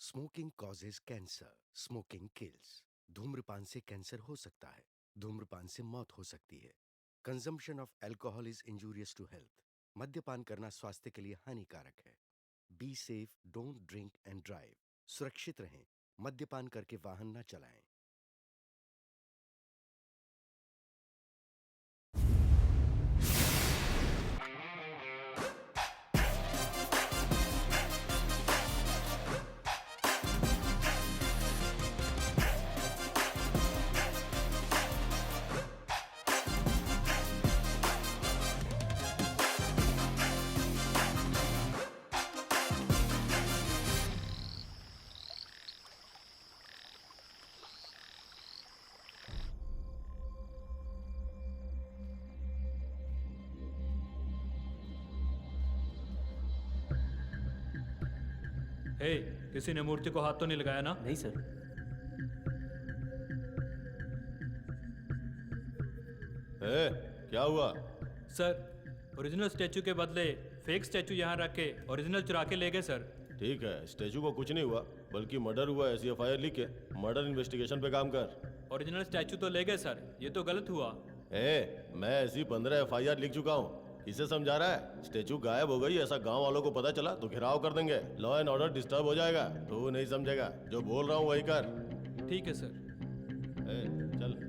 Smoking causes cancer, smoking kills. धूम्रपान से cancer हो सकता है। धूम्रपान से मौत हो सकती है। Consumption of alcohol is injurious to health. मद्यपान करना स्वास्थ्य के लिए हानिकारक है। Be safe, don't drink and drive. सुरक्षित रहें, मद्यपान करके वाहन न चलाएं। हे, किसी ने मूर्ति को हाथ तो नहीं लगाया ना? नहीं सर। क्या हुआ? सर, ओरिजिनल स्टैचू के बदले फेक स्टैचू यहाँ रख के ओरिजिनल चुरा के ले गए सर। ठीक है, स्टैचू को कुछ नहीं हुआ, बल्कि मर्डर हुआ, ऐसी एफआईआर लिख के मर्डर इन्वेस्टिगेशन पे काम कर। ओरिजिनल स्टैचू तो ले गए सर, ये तो गलत हुआ। मैं ऐसी 15 एफआईआर लिख चुका हूँ। किसे समझा रहा है? स्टैचू गायब हो गई, ऐसा गांव वालों को पता चला तो घेराव कर देंगे, लॉ एंड ऑर्डर डिस्टर्ब हो जाएगा। तू नहीं समझेगा, जो बोल रहा हूँ वही कर। ठीक है सर। चल।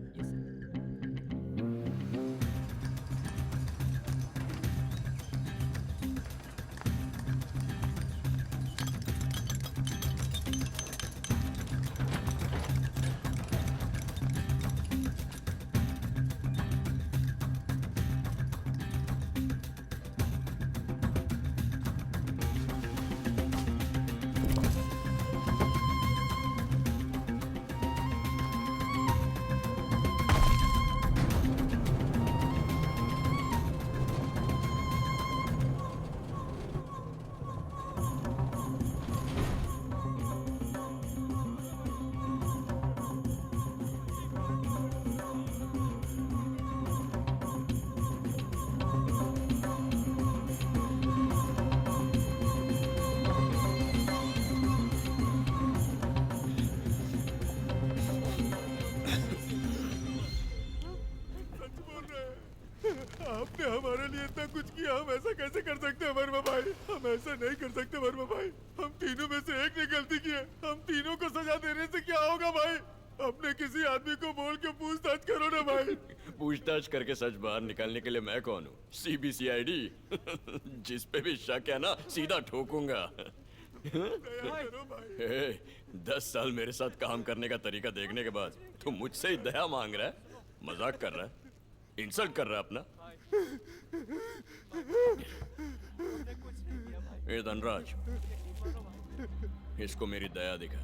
आपने हमारे लिए इतना कुछ किया, हम ऐसा कैसे कर सकते हैं वर्मा भाई? हम ऐसा नहीं कर सकते वर्मा भाई। हम तीनों में से एक ने गलती की है, हम तीनों को सजा देने से क्या होगा भाई? अपने किसी आदमी को बोल के पूछताछ करो ना भाई। पूछताछ करके सच बाहर निकालने के लिए मैं कौन हूँ? सीबीसीआईडी। जिस पे भी शक है ना, सीधा ठोकूंगा। करो भाई। 10 साल मेरे साथ काम करने का तरीका देखने के बाद तुम मुझसे ही दया मांग रहा है? मजाक कर रहा है? इंसल्ट कर रहा है अपना? ए धनराज, इसको मेरी दया दिखा।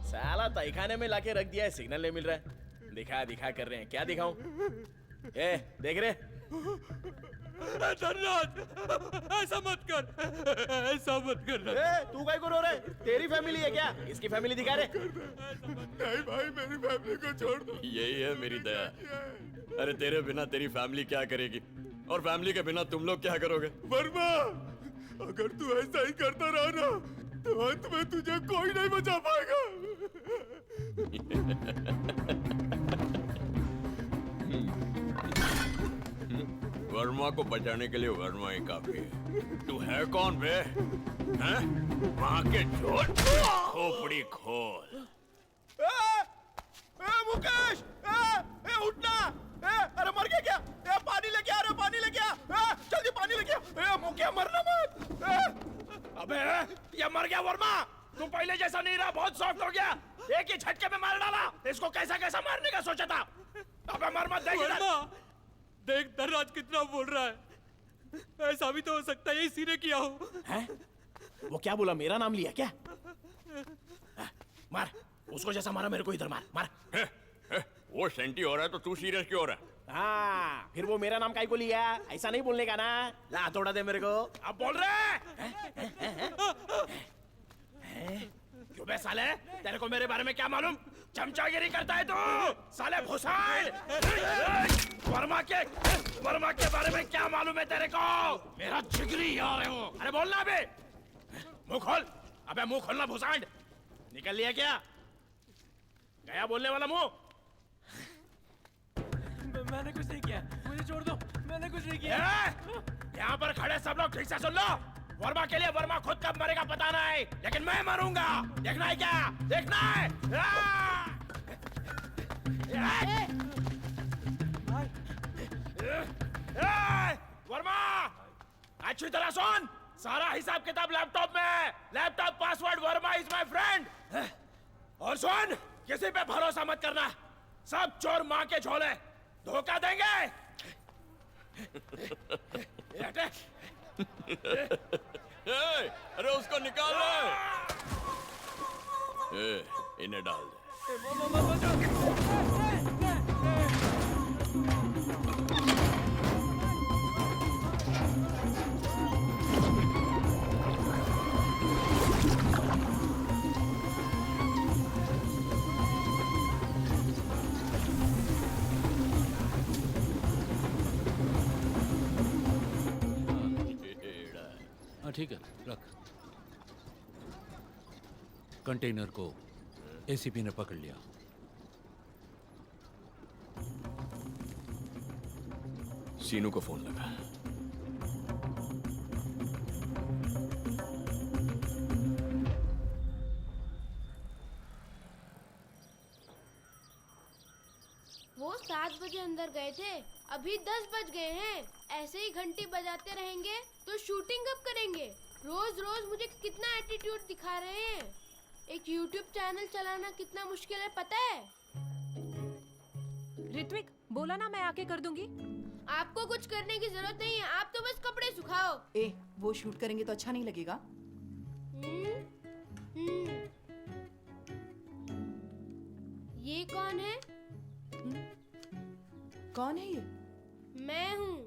साला तहखाने में लाके रख दिया है, सिग्नल नहीं मिल रहा है। दिखा दिखा कर रहे हैं, क्या दिखाऊं? देख रहे? धनराज, ऐसा मत कर, ऐसा मत कर। तू काय को रो रहा है? तेरी फैमिली है क्या? इसकी फैमिली दिखा रहे? नहीं भाई, मेरी फैमिली को छोड़ दो। यही है मेरी दया। अरे तेरे बिना तेरी फैमिली क्या करेगी, और फैमिली के बिना तुम लोग क्या करोगे? वर्मा, अगर तू ऐसा ही करता रहा ना, तो अंत में तुझे कोई नहीं बचा पाएगा। वर्मा को बचाने के लिए वर्मा ही काफी है। तू है कौन बे? हैं? वहां के झोट खोपड़ी खोल। मुकेश, उठना! अरे मर गया क्या? पानी लेके आ रहे हो, पानी लेके आ! जल्दी पानी लेके आ! मुकेश मरना मत! अबे ये मर गया वर्मा! तू पहले जैसा नहीं रहा, बहुत सॉफ्ट हो गया। एक ही झटके में मार डाला। इसको कैसा कैसा मारने का सोचा था? अबे मर मत, देख इधर। देख धनराज कितना बोल रहा है। ऐसा भी तो हो सकता है यही सीने किया हो। हैं? वो क्या बोला, मेरा नाम लिया क्या? मार, उसको जैसा मारा मेरे को इधर मार, मार। वो सेंटी हो रहा है तो तू सीरियस क्यों हो रहा है? हाँ, फिर वो मेरा नाम काहे को लिया? ऐसा नहीं बोलने का ना। ला थोड़ा दे मेरे को। अब बोल रहे? क्यों बे साले? तेरे को मेरे बारे में क्या मालूम? चमचागिरी करता है तू? साले भुसाइल! वर्मा के बारे में क्या मालूम है तेरे को? मेरा जिगरी यार है वो। अरे बोलना बे। मुंह खोल। अबे मुंह खोलना भूसांड, निकल लिया क्या? गया बोलने वाला मुंह? मैंने कुछ नहीं किया, मुझे छोड़ दो, मैंने कुछ नहीं किया। यहाँ पर खड़े सब लोग ठीक से सुन लो। वर्मा के लिए वर्मा खुद कब मरेगा पता नहीं, लेकिन मैं मरूंगा। देखना है क्या? देखना है? वर्मा, अच्छी तरह सुन। सारा हिसाब किताब लैपटॉप में है। Laptop password Verma is my friend. और सुन, किसी पे भरोसा मत करना। सब चोर मां के झोले, धोखा देंगे। अरे उसको निकाल ले। इन्हें डाल दे। हाँ ठीक है, रख। कंटेनर को एसीपी ने पकड़ लिया। सीनू को फोन लगा। वो 7 बजे अंदर गए थे, अभी 10 बज गए हैं। ऐसे ही घंटी बजाते रहेंगे तो शूटिंग कब करेंगे? रोज रोज मुझे कितना एटीट्यूड दिखा रहे हैं। एक YouTube चैनल चलाना कितना मुश्किल है पता है? ऋत्विक, बोला ना मैं आके कर दूंगी। आपको कुछ करने की जरूरत नहीं है, आप तो बस कपड़े सुखाओ। वो शूट करेंगे तो अच्छा नहीं लगेगा। ये कौन है? कौन है ये? मैं हूँ।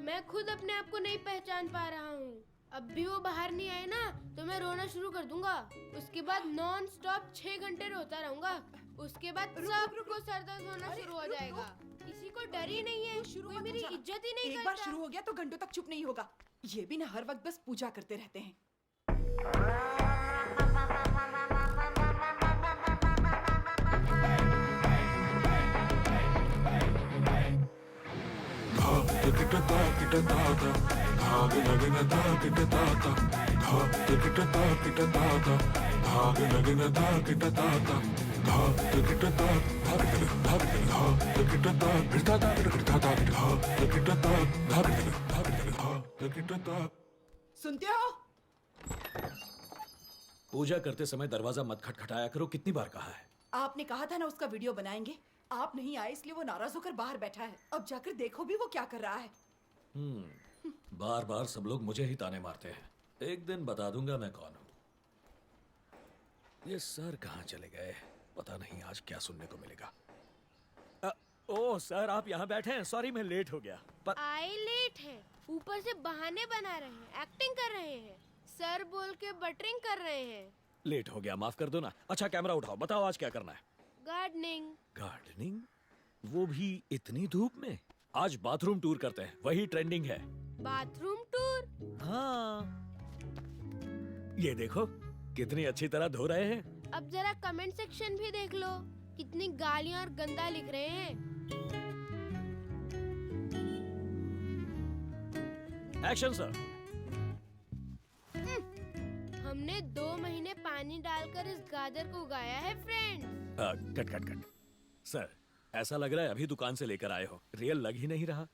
मैं खुद अपने आप को नहीं पहचान पा रहा हूँ। अब भी वो बाहर नहीं आए ना तो मैं रोना शुरू कर दूंगा। उसके बाद नॉन स्टॉप 6 घंटे रोता रहूंगा। उसके बाद सबको सर दर्द होना शुरू हो जाएगा। किसी को डर ही नहीं है, कोई मेरी इज्जत ही नहीं करता। एक बार शुरू हो गया तो घंटों तक चुप नहीं होगा। ये भी ना हर वक्त बस पूजा करते रहते हैं। सुनते हो? पूजा करते समय दरवाजा मत खटखटाया करो, कितनी बार कहा है। आपने कहा था ना उसका वीडियो बनाएंगे। आप नहीं आए इसलिए वो नाराज होकर बाहर बैठा है। अब जाकर देखो भी वो क्या कर रहा है। बार बार सब लोग मुझे ही ताने मारते हैं। एक दिन बता दूंगा मैं कौन हूँ। ये सर कहाँ चले गए, पता नहीं आज क्या सुनने को मिलेगा। ओह सर, आप यहाँ बैठे हैं। सॉरी मैं लेट हो गया। आए लेट है, ऊपर से बहाने बना रहे हैं, एक्टिंग कर रहे हैं, सर बोल के बटरिंग कर रहे हैं। लेट हो गया, माफ कर दो ना। अच्छा कैमरा उठाओ, बताओ आज क्या करना है। गार्डनिंग। गार्डनिंग? वो भी इतनी धूप में? आज बाथरूम टूर करते हैं, वही ट्रेंडिंग है। Bathroom tour? हाँ, ये देखो कितनी अच्छी तरह धो रहे हैं। अब जरा कमेंट सेक्शन भी देख लो, कितनी गालियां और गंदा लिख रहे हैं। Action sir. हमने 2 महीने पानी डालकर इस गाजर को उगाया है friends. Cut cut cut. Sir ऐसा लग रहा है अभी दुकान से लेकर आए हो, रियल लग ही नहीं रहा।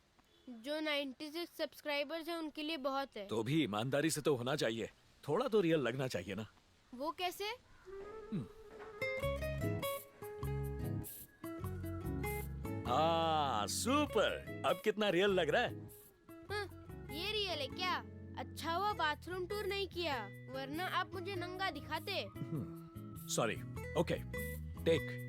जो 96 सब्सक्राइबर्स हैं उनके लिए बहुत है। तो भी ईमानदारी से तो होना चाहिए, थोड़ा तो रियल लगना चाहिए ना। वो कैसे? हाँ सुपर, अब कितना रियल लग रहा है। ये रियल है क्या? अच्छा हुआ बाथरूम टूर नहीं किया, वरना आप मुझे नंगा दिखाते। Sorry. Okay take.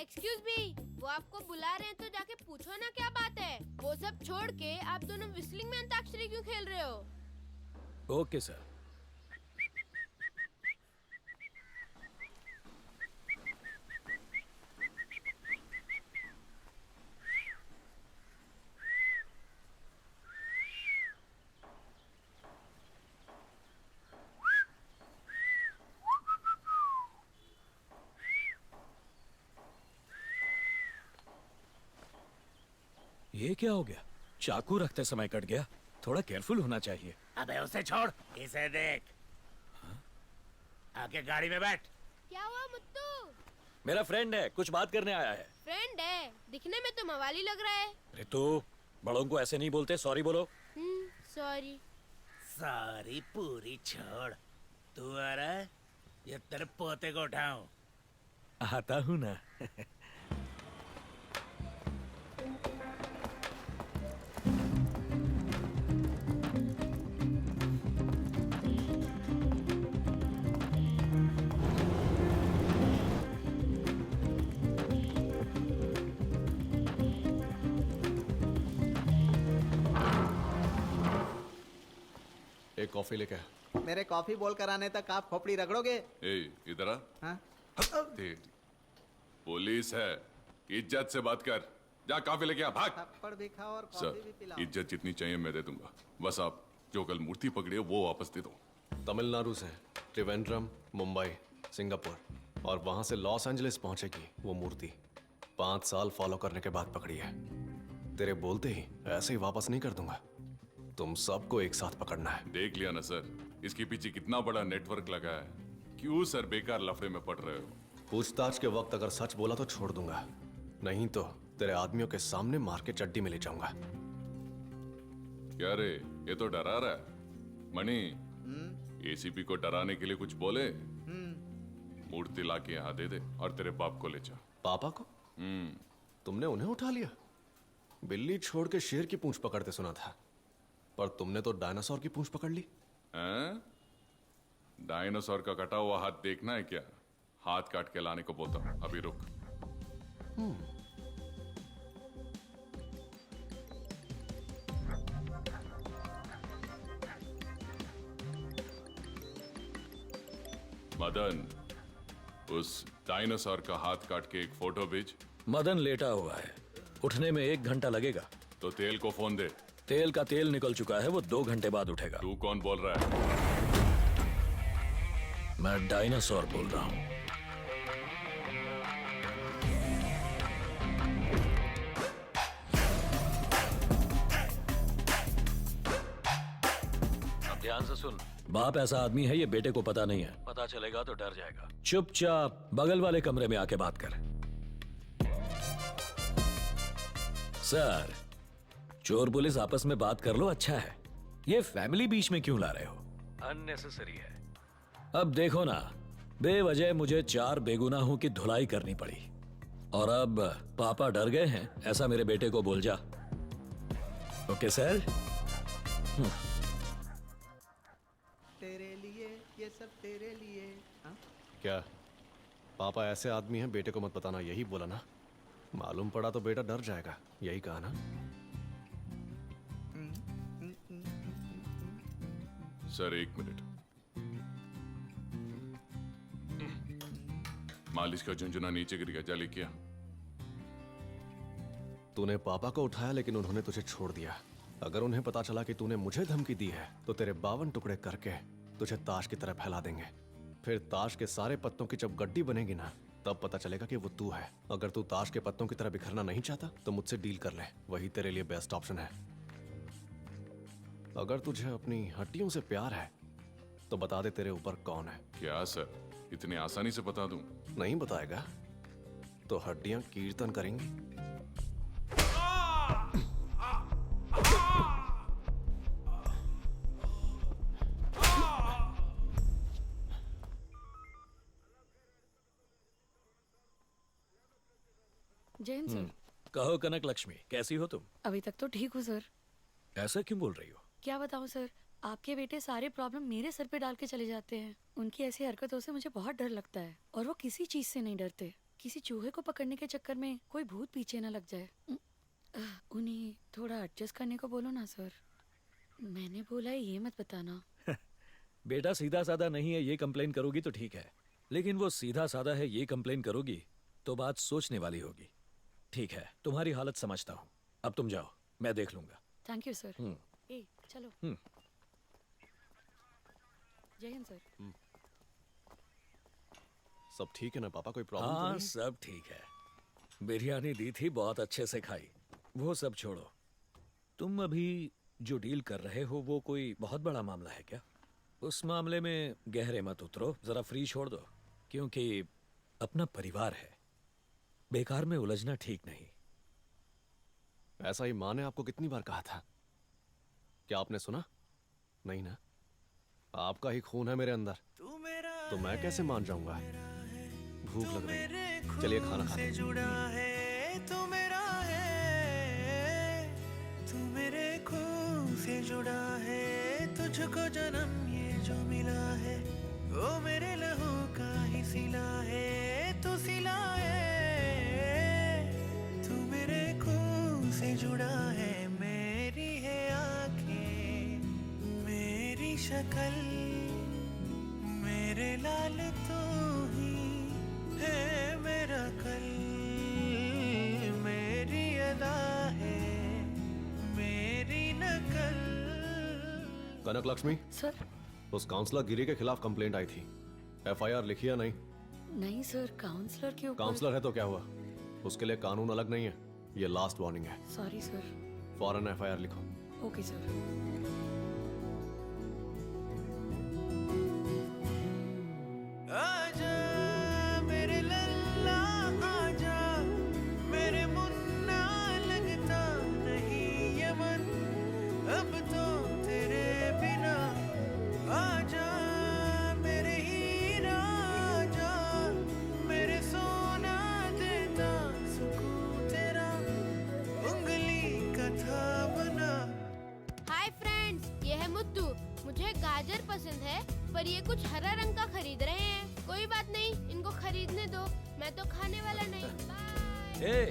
Excuse me, वो आपको बुला रहे हैं तो जाके पूछो ना क्या बात है। वो सब छोड़ के आप दोनों विस्लिंग में अंताक्षरी क्यों खेल रहे हो? Okay sir. ये क्या हो गया? चाकू रखते समय कट गया। थोड़ा केयरफुल होना चाहिए। अबे उसे छोड़, इसे देख। आके गाड़ी में बैठ। क्या हुआ मुत्तू? मेरा फ्रेंड है, कुछ बात करने आया है। फ्रेंड है? दिखने में तो मवाली लग रहा है। रितु, बड़ों को ऐसे नहीं बोलते, सॉरी बोलो। सॉरी। सारी पूरी छोड़, तू आ रहा है? ये तेरे पोते को उठाऊं? आता हूँ ना। एक कॉफी लेके आ। मेरे कॉफी बोल कर आने तक आप खोपड़ी रगड़ोगे? ए, इधर आ। हाँ? तेरी पुलिस है, इज्जत से बात कर। जा कॉफी लेके आ, भाग। थप्पड़ भी खाओ और कॉफी भी सर, पिलाओ। इज्जत जितनी चाहिए मैं दे दूंगा, बस आप जो कल मूर्ति पकड़ी है वो वापस दे दो। तमिलनाडु से त्रिवेंद्रम, मुंबई, सिंगापुर और वहां से लॉस एंजलिस पहुंचेगी वो मूर्ति। 5 साल फॉलो करने के बाद पकड़ी है। तेरे बोलते ही ऐसे ही वापस नहीं कर दूंगा। तुम सबको एक साथ पकड़ना है। देख लिया ना सर, इसके पीछे कितना बड़ा नेटवर्क लगा है। क्यों सर बेकार लफड़े में पड़ रहे हो? पूछताछ के वक्त अगर सच बोला तो छोड़ दूंगा, नहीं तो तेरे आदमियों के सामने मार के चड्डी में ले जाऊंगा। क्या रे, ये तो डरा रहा है। मणि, एसीपी को डराने के लिए कुछ बोले? मूर्ति लाके यहाँ दे दे और तेरे बाप को ले जा। पापा को? तुमने उन्हें उठा लिया? बिल्ली छोड़ के शेर की पूंछ पकड़ते सुना था, पर तुमने तो डायनासोर की पूंछ पकड़ ली। हैं? डायनासोर का कटा हुआ हाथ देखना है क्या? हाथ काट के लाने को बोलता हूँ, अभी रुक। मदन, उस डायनासोर का हाथ काट के एक फोटो भेज। मदन लेटा हुआ है, उठने में 1 घंटा लगेगा। तो तेल को फोन दे। तेल का तेल निकल चुका है, वो 2 घंटे बाद उठेगा। तू कौन बोल रहा है? मैं डायनासोर बोल रहा हूँ। अब ध्यान से सुन। बाप ऐसा आदमी है, ये बेटे को पता नहीं है। पता चलेगा तो डर जाएगा। चुपचाप बगल वाले कमरे में आके बात कर। सर, चोर पुलिस आपस में बात कर लो, अच्छा है। ये फैमिली बीच में क्यों ला रहे हो? अननेसेसरी है। अब देखो ना, बेवजह मुझे 4 बेगुनाहों की धुलाई करनी पड़ी, और अब पापा डर गए हैं, ऐसा मेरे बेटे को बोल जा। Okay sir? तेरे लिए ये सब तेरे लिए। हाँ? क्या पापा ऐसे आदमी हैं, बेटे को मत बताना, यही बोला ना? मालूम पड़ा तो बेटा डर जाएगा, यही कहा ना? Sir 1 minute. मालिश का झुंझुना नीचे गिर गया, जाली किया। तूने पापा को उठाया लेकिन उन्होंने तुझे छोड़ दिया। अगर उन्हें पता चला कि तूने मुझे धमकी दी है तो तेरे 52 टुकड़े करके तुझे ताश की तरह फैला देंगे। फिर ताश के सारे पत्तों की जब गड्डी बनेगी ना, तब पता चलेगा कि वो तू है। अगर तू ताश के पत्तों की तरह बिखरना नहीं चाहता तो मुझसे डील कर ले, वही तेरे लिए बेस्ट ऑप्शन है। अगर तुझे अपनी हड्डियों से प्यार है तो बता दे तेरे ऊपर कौन है। क्या सर, इतनी आसानी से बता दूं? नहीं बताएगा तो हड्डियां कीर्तन करेंगी। जैन सर। कहो कनक लक्ष्मी, कैसी हो तुम? अभी तक तो ठीक हूँ सर। ऐसा क्यों बोल रही हो? क्या बताऊँ सर, आपके बेटे सारे प्रॉब्लम मेरे सर पे डाल के चले जाते हैं। उनकी ऐसी हरकतों से मुझे बहुत डर लगता है, और वो किसी चीज से नहीं डरते। किसी चूहे को पकड़ने के चक्कर में कोई भूत पीछे न लग जाए। उन्हें थोड़ा एडजस्ट करने को बोलो ना सर। मैंने बोला है ये मत बताना। बेटा सीधा साधा नहीं है ये कंप्लेन करोगी तो ठीक है, लेकिन वो सीधा साधा है ये कंप्लेन करोगी तो बात सोचने वाली होगी। ठीक है, तुम्हारी हालत समझता हूँ। अब तुम जाओ, मैं देख लूंगा। Thank you sir. ए चलो। जय हिंद सर। सब ठीक है ना पापा? कोई प्रॉब्लम तो हाँ नहीं? सब ठीक है। बिरयानी दी थी, बहुत अच्छे से खाई। वो सब छोड़ो, तुम अभी जो डील कर रहे हो वो कोई बहुत बड़ा मामला है क्या? उस मामले में गहरे मत उतरो, जरा फ्री छोड़ दो, क्योंकि अपना परिवार है, बेकार में उलझना ठीक नहीं। ऐसा ही माँ ने आपको कितनी बार कहा था? क्या आपने सुना? नहीं ना? आपका ही खून है मेरे अंदर, तो मैं कैसे मान जाऊंगा? भूख लग रही है, चलिए खाना खाते हैं। जुड़ा है तू मेरा है, तू मेरे खून से जुड़ा है, तुझको जन्म ये जो मिला है, वो मेरे लहू का ही सिला है, तू सिला है, तू मेरे खून से जुड़ा है, मेरी है आंखें, मेरी शक्ल, मेरे लाल तू ही है मेरा कल, मेरी अदा है मेरी नकल। कनक लक्ष्मी, सर। उस काउंसलर गिरी के खिलाफ कंप्लेंट आई थी, एफआईआर लिखी या नहीं? नहीं सर, काउंसलर के ऊपर। काउंसलर है तो क्या हुआ, उसके लिए कानून अलग नहीं है, ये लास्ट वार्निंग है। Sorry sir. फौरन एफआईआर लिखो। Okay sir. आजा मेरे लल्ला आजा, मेरे मुन्ना लगता नहीं ये मन, अब तो तेरे बिना, आजा मेरे हीरा आजा, मेरे सोना देता सुकून तेरा, उंगली का था बना। हाय फ्रेंड्स, ये है मुत्तू। मुझे गाजर पसंद है, पर ये कुछ हरा रंग का खरीद रहे हैं। कोई बात नहीं, इनको खरीदने दो, मैं तो खाने वाला नहीं। बाय।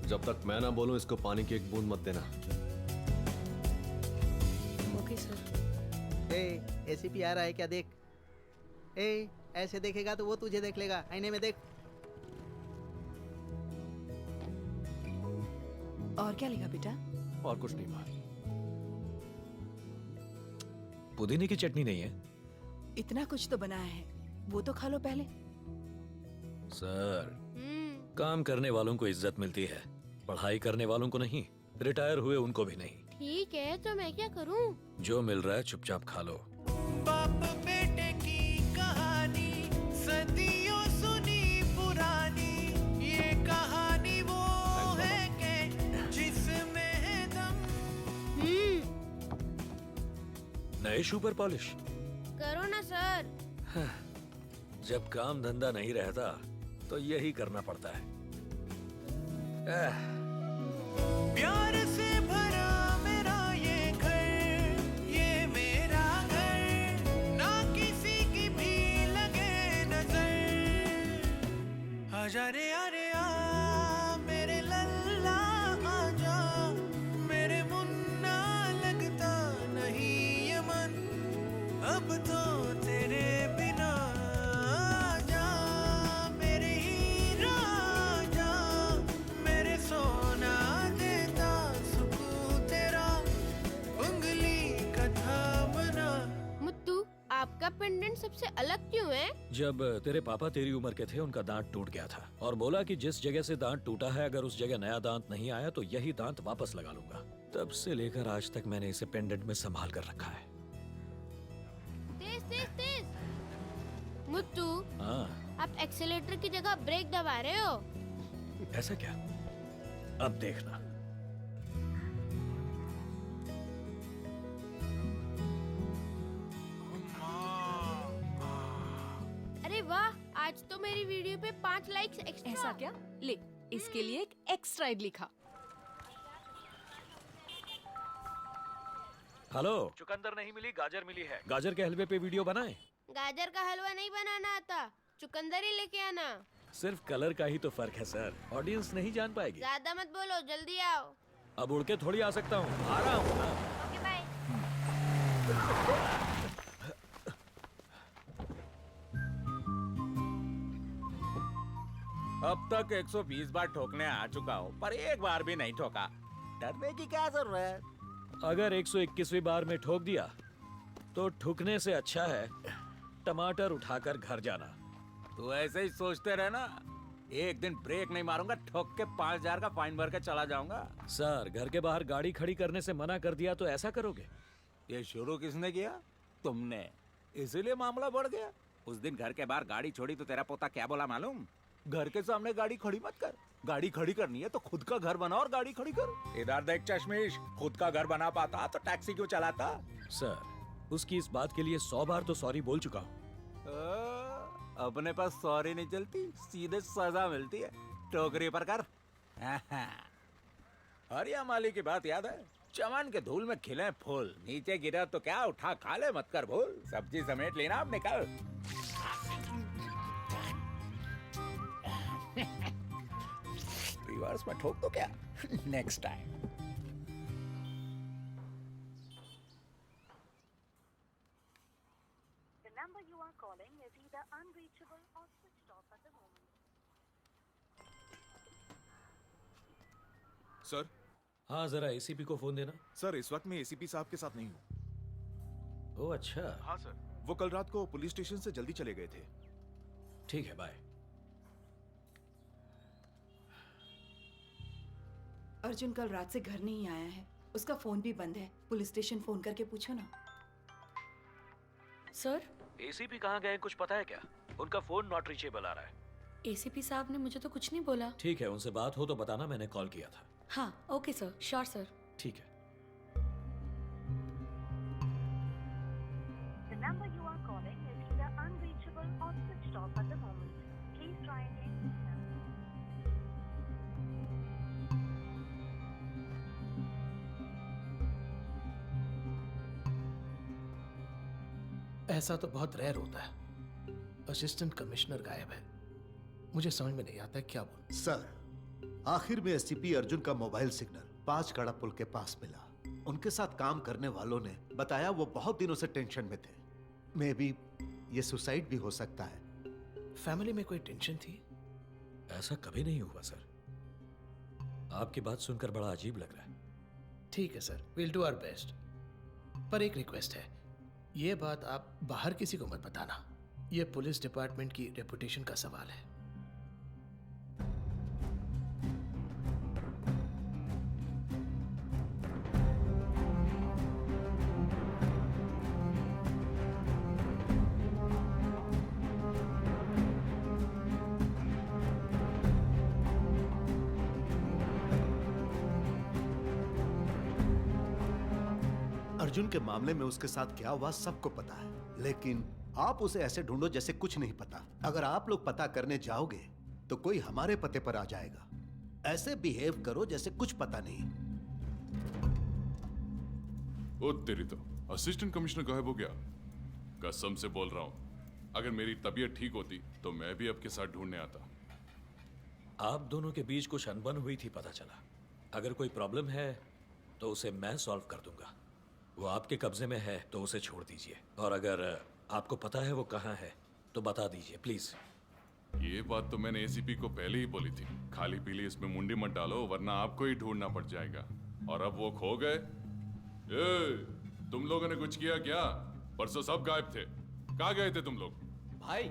जब तक मैं ना बोलूं इसको पानी की एक बूंद मत देना। Okay sir. एसीपी आ रहा है क्या, देख। ऐसे देखेगा तो वो तुझे देख लेगा, आईने में देख। और क्या लेगा बेटा? और कुछ नहीं मार। पुदीने की चटनी नहीं है? इतना कुछ तो बनाया है, वो तो खा लो पहले। सर, काम करने वालों को इज्जत मिलती है, पढ़ाई करने वालों को नहीं, रिटायर हुए उनको भी नहीं। ठीक है, तो मैं क्या करूं? जो मिल रहा है चुपचाप खा लो। बाप बेटे की कहानी सदियों सुनी पुरानी, ये कहानी वो है के जिसमें है दम। नए शू पर पॉलिश करो ना सर। जब काम धंधा नहीं रहता तो यही करना पड़ता है। प्यार से भरा मेरा ये घर, ये मेरा घर, ना किसी की भी लगे नजर। आजा रे अरे आ मेरे लल्ला आजा, मेरे मुन्ना लगता नहीं ये मन, अब तो तेरे बिना, आजा मेरे हीरा आजा, मेरे सोना देता सुकून तेरा, उंगली का थामना। मुत्तू, आपका पेंडेंट सबसे अलग क्यों है? जब तेरे पापा तेरी उम्र के थे उनका दांत टूट गया था और बोला कि जिस जगह से दांत टूटा है अगर उस जगह नया दांत नहीं आया तो यही दांत वापस लगा लूंगा। तब से लेकर आज तक मैंने इसे पेंडेंट में संभाल कर रखा है। तेज तेज तेज। मुत्तू, हाँ, आप एक्सेलेटर की जगह ब्रेक दबा रहे हो। ऐसा क्या? अब देखना। अरे वाह, आज तो मेरी वीडियो पे 5 लाइक्स एक्स्ट्रा। ऐसा क्या? ले, इसके लिए एक एक्स्ट्रा इडली खा। हेलो, चुकंदर नहीं मिली, गाजर मिली है। गाजर के हलवे पे वीडियो बनाए। गाजर का हलवा नहीं बनाना आता, चुकंदर ही लेके आना। सिर्फ कलर का ही तो फर्क है सर, ऑडियंस नहीं जान पाएगी। ज्यादा मत बोलो, जल्दी आओ। अब उड़ के थोड़ी आ सकता हूँ, आ रहा हूँ ना। Okay bye. अब तक 120 बार ठोकने आ चुका हूँ, पर एक बार भी नहीं ठोका। डरने की क्या जरूरत? अगर 121वीं बार में ठोक दिया तो ठुकने से अच्छा है टमाटर उठाकर घर जाना। तू ऐसे ही सोचते रहना, एक दिन ब्रेक नहीं मारूंगा, ठोक के 5,000 का फाइन भर के चला जाऊंगा। सर, घर के बाहर गाड़ी खड़ी करने से मना कर दिया तो ऐसा करोगे? ये शुरू किसने किया? तुमने। इसीलिए मामला बढ़ गया। उस दिन घर के बाहर गाड़ी छोड़ी तो तेरा पोता क्या बोला मालूम? घर के सामने गाड़ी खड़ी मत कर, गाड़ी खड़ी करनी है तो खुद का घर बना और गाड़ी खड़ी कर। इधर देख चश्मिश, खुद का घर बना पाता तो टैक्सी क्यों चलाता? सर, उसकी इस बात के लिए 100 बार तो सॉरी बोल चुका हूँ। अपने पास सॉरी नहीं चलती, सीधे सजा मिलती है। टोकरी पर कर। हरिया माली की बात याद है? चमन के धूल में खिले फूल, नीचे गिरा तो क्या उठा खा ले, मत कर भूल। सब्जी समेट लेना, अब निकल। रिवर्स में ठोक तो क्या? Next time. सर। हाँ, जरा एसीपी को फोन देना। सर, इस वक्त मैं एसीपी साहब के साथ नहीं हूँ। ओह अच्छा। हाँ सर, वो कल रात को पुलिस स्टेशन से जल्दी चले गए थे। ठीक है, बाय। अर्जुन कल रात से घर नहीं आया है, उसका फोन भी बंद है। पुलिस स्टेशन फोन करके पूछो ना। सर, एसीपी कहाँ गए कुछ पता है क्या? उनका फोन नॉट रीचेबल आ रहा है। एसीपी साहब ने मुझे तो कुछ नहीं बोला। ठीक है, उनसे बात हो तो बताना, मैंने कॉल किया था। हाँ, ओके सर, श्योर सर। ठीक है। ऐसा तो बहुत रेयर होता है। असिस्टेंट कमिश्नर गायब है, मुझे समझ में नहीं आता है क्या बोलूं। सर, आखिर में एससीपी अर्जुन का मोबाइल सिग्नल 5 कड़ा पुल के पास मिला। उनके साथ काम करने वालों ने बताया वो बहुत दिनों से टेंशन में थे। मे बी ये सुसाइड भी हो सकता है। फैमिली में कोई टेंशन थी? ऐसा कभी नहीं हुआ सर। आपकी बात सुनकर बड़ा अजीब लग रहा है। ठीक है sir, will do our best. पर एक रिक्वेस्ट है, ये बात आप बाहर किसी को मत बताना। ये पुलिस डिपार्टमेंट की रेपुटेशन का सवाल है। अर्जुन के मामले में उसके साथ क्या हुआ सबको पता है, लेकिन आप उसे ऐसे ढूंढो जैसे कुछ नहीं पता। अगर आप लोग पता करने जाओगे तो कोई हमारे पते पर आ जाएगा। ऐसे बिहेव करो जैसे कुछ पता नहीं। ओ तेरी तो असिस्टेंट कमिश्नर गायब हो गया। कसम से बोल रहा हूं, अगर मेरी तबीयत ठीक होती तो मैं भी आपके साथ ढूंढने आता। आप दोनों के बीच कुछ अनबन हुई थी पता चला। अगर कोई प्रॉब्लम है तो उसे मैं सॉल्व कर दूंगा। वो आपके कब्जे में है तो उसे छोड़ दीजिए, और अगर आपको पता है वो कहाँ है तो बता दीजिए प्लीज। ये बात तो मैंने एसीपी को पहले ही बोली थी। खाली पीली इसमें मुंडी मत डालो, वरना आपको ही ढूंढना पड़ जाएगा। और अब वो खो गए। तुम लोगों ने कुछ किया क्या? परसों सब गायब थे, कहाँ गए थे तुम लोग? भाई,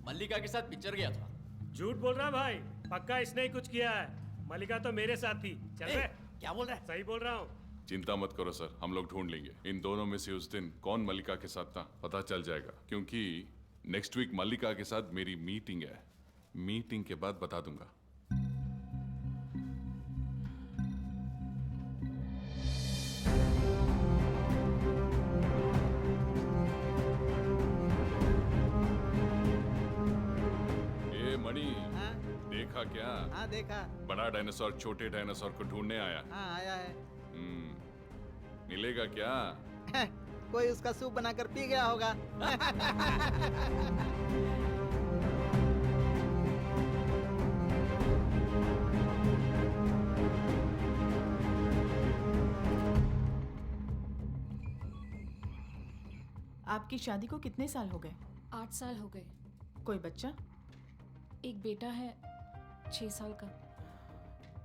मल्लिका के साथ पिक्चर गया था। झूठ बोल रहा भाई, पक्का इसने ही कुछ किया है। मल्लिका तो मेरे साथ थी। चल रहे? क्या बोल रहा है? सही बोल रहा हूँ। चिंता मत करो सर, हम लोग ढूंढ लेंगे। इन दोनों में से उस दिन कौन मल्लिका के साथ था पता चल जाएगा, क्योंकि नेक्स्ट वीक मल्लिका के साथ मेरी मीटिंग है। मीटिंग के बाद बता दूंगा। ए मणि, देखा क्या? हाँ देखा। बड़ा डायनासोर छोटे डायनासोर को ढूंढने आया। हाँ आया है। मिलेगा क्या? कोई उसका सूप बनाकर पी गया होगा। आपकी शादी को कितने साल हो गए? 8 साल हो गए। कोई बच्चा? एक बेटा है 6 साल का।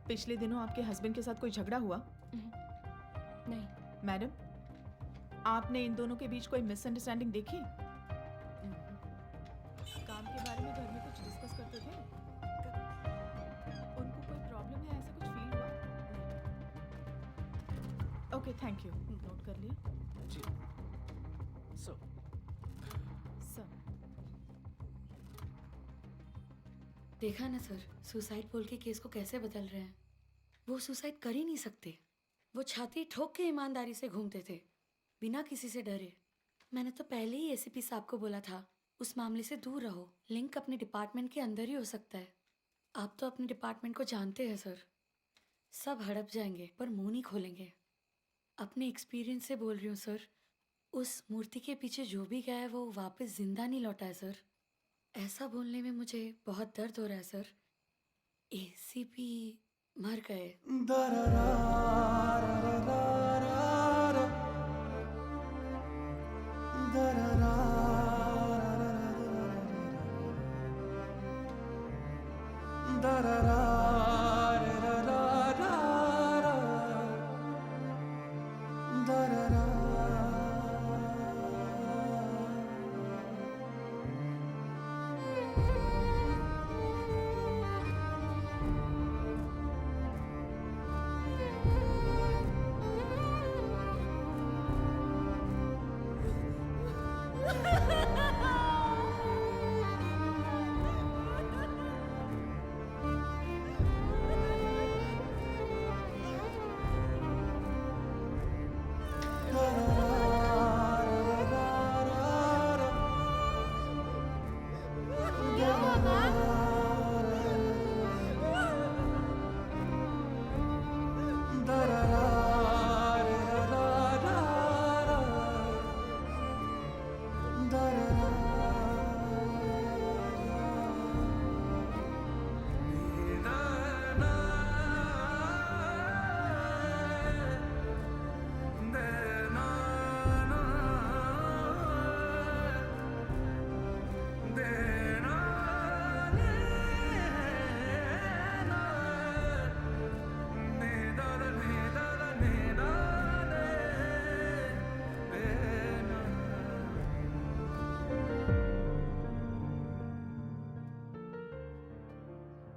पिछले दिनों आपके हस्बैंड के साथ कोई झगड़ा हुआ? नहीं। मैडम, आपने इन दोनों के बीच कोई मिसअंडरस्टैंडिंग देखी? काम के बारे में घर में ओके थैंक यू, नोट कर लिया। जी सर। सर देखा ना सर, सुसाइड बोल के केस को कैसे बदल रहे हैं। वो सुसाइड कर ही नहीं सकते। वो छाती ठोक के ईमानदारी से घूमते थे, बिना किसी से डरे। मैंने तो पहले ही एसीपी साहब को बोला था, उस मामले से दूर रहो। लिंक अपने डिपार्टमेंट के अंदर ही हो सकता है। आप तो अपने डिपार्टमेंट को जानते हैं सर। सब हड़प जाएंगे पर मुंह नहीं खोलेंगे। अपने एक्सपीरियंस से बोल रही हूँ सर। उस मूर्ति के पीछे जो भी गया है वो वापस जिंदा नहीं लौटा है सर। ऐसा बोलने में मुझे बहुत दर्द हो रहा है सर। एसीपी मर गए।